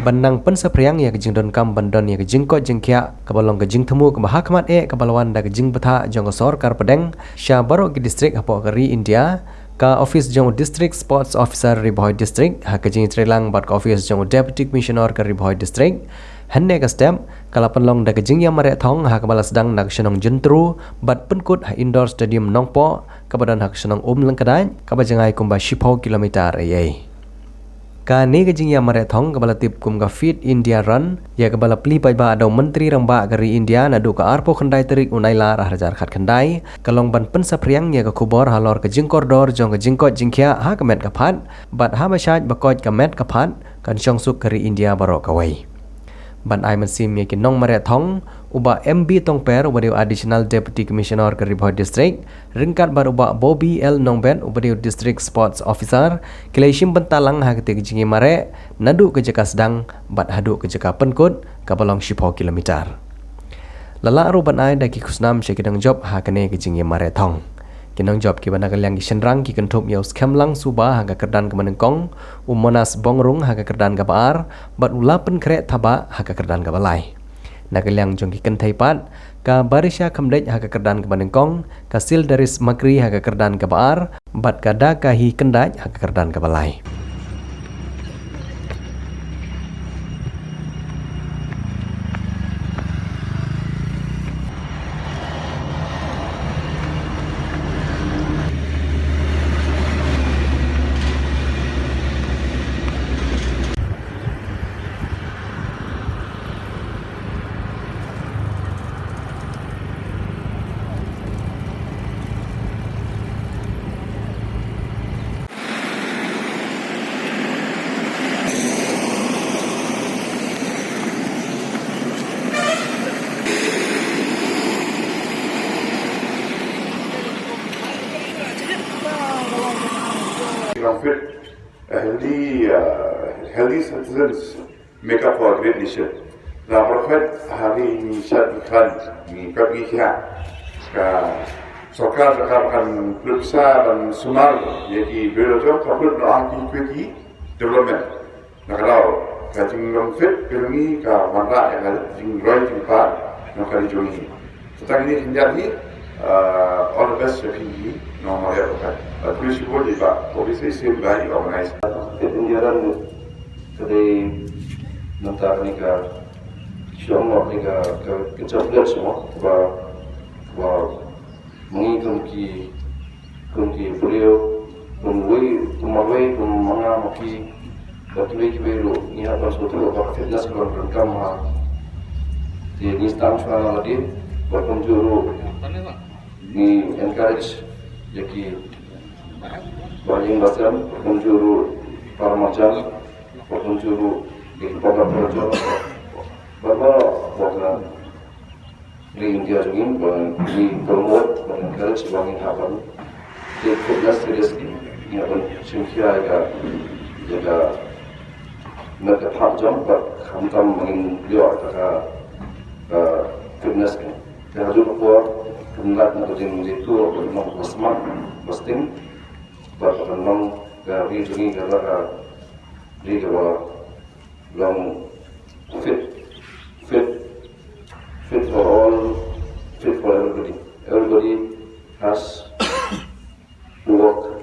Bandang pensapriang ya kejing don kam bandon ya kejing ko jengkia kabalong kejing temu ke mahakamat kabalawan da kejing betha jong sorkar pedeng sya baro ke distrik apo kari India ka office jong district sports officer Riboy district ha kejing trelang bat ka office jong deputy commissioner ka Riboy district henne ka stem kala penlong da kejing ya mare thong ha kabala sedang nak shenong jentru bat penkut ha indoor stadium nongpo kabadan hak shenong langkadai kabajangai kumba 10 kilometer ai Kani kejing ya marathon kabala tip kum ka Fit India Run ya kabala pli pai ba adau menteri ramba gari India nadu ka arpo khandai terik unaila rajar khat khandai kalong ban pensapriang ya ka kubor halor kejing kordor jong kejing ko jingkhia ha kamet ka phat bat ha masaj bakoj kamet ka phat kan chong suk gari India baro kawai ban ai mansim ya kinong marathon uba MB Tongper ubadiu additional deputy commissioner ke Riboy district ringkat bar uba Bobby L Nongben ubadiu district sports officer kilaishim bentalang ha ketik jingi mare nadu ke jeka sedang bat hadu ke jeka penkut kabalong 10 kilometer lala aru ban ai daki kusnam syekidang job ha kene ke jingi mare thong kinong job ki bana kalyang ki senrang ki kentup ya skam lang suba ha ka kerdan ke menengkong monas bongrung ha ka kerdan ka baar bat ulapen kre thaba ha ka kerdan ka balai Nagalyang jong kikan thaipat ka barisya kamdej ha ka kerdan ke Banengkong kasil dari makri ha ka kerdan ke baar bat kada ka hi kendaj ha ka kerdan ke balai Fit, healthy citizens make up for a great nation. Now, Prophet hari ni syad iklan ni pergi kia, sokar akan periksa dan sunar, jadi berjauh kapal doa ki development. Nak kalau kajing long fit pergi ke mana yang ada jing roy jing par, nak kali join. Tetapi ini hinjari all the best pergi nomor ya Prophet. Polisi boleh pak, polisi sih baik organize. Indiaran today nanti ni ka semua ni ka kecaplet semua, mengikum ki beliau, kumawai kumanga maki, batui ki beliau ni apa suatu apa fitness program kama di instansi mana lagi, berkunjung ni encourage jadi Bajing Basram, penjuru Parmacan, penjuru di Kota Projo, bahwa di India juga di promote encourage bangin hapan di fitness seriously, ya pun singkira jaga mereka paham kamtam bangin dia fitness kan, dan juga kuat kemudian untuk itu untuk smart posting berpenang dari sini karena di bawah long fit for all, fit for everybody. Everybody has to work.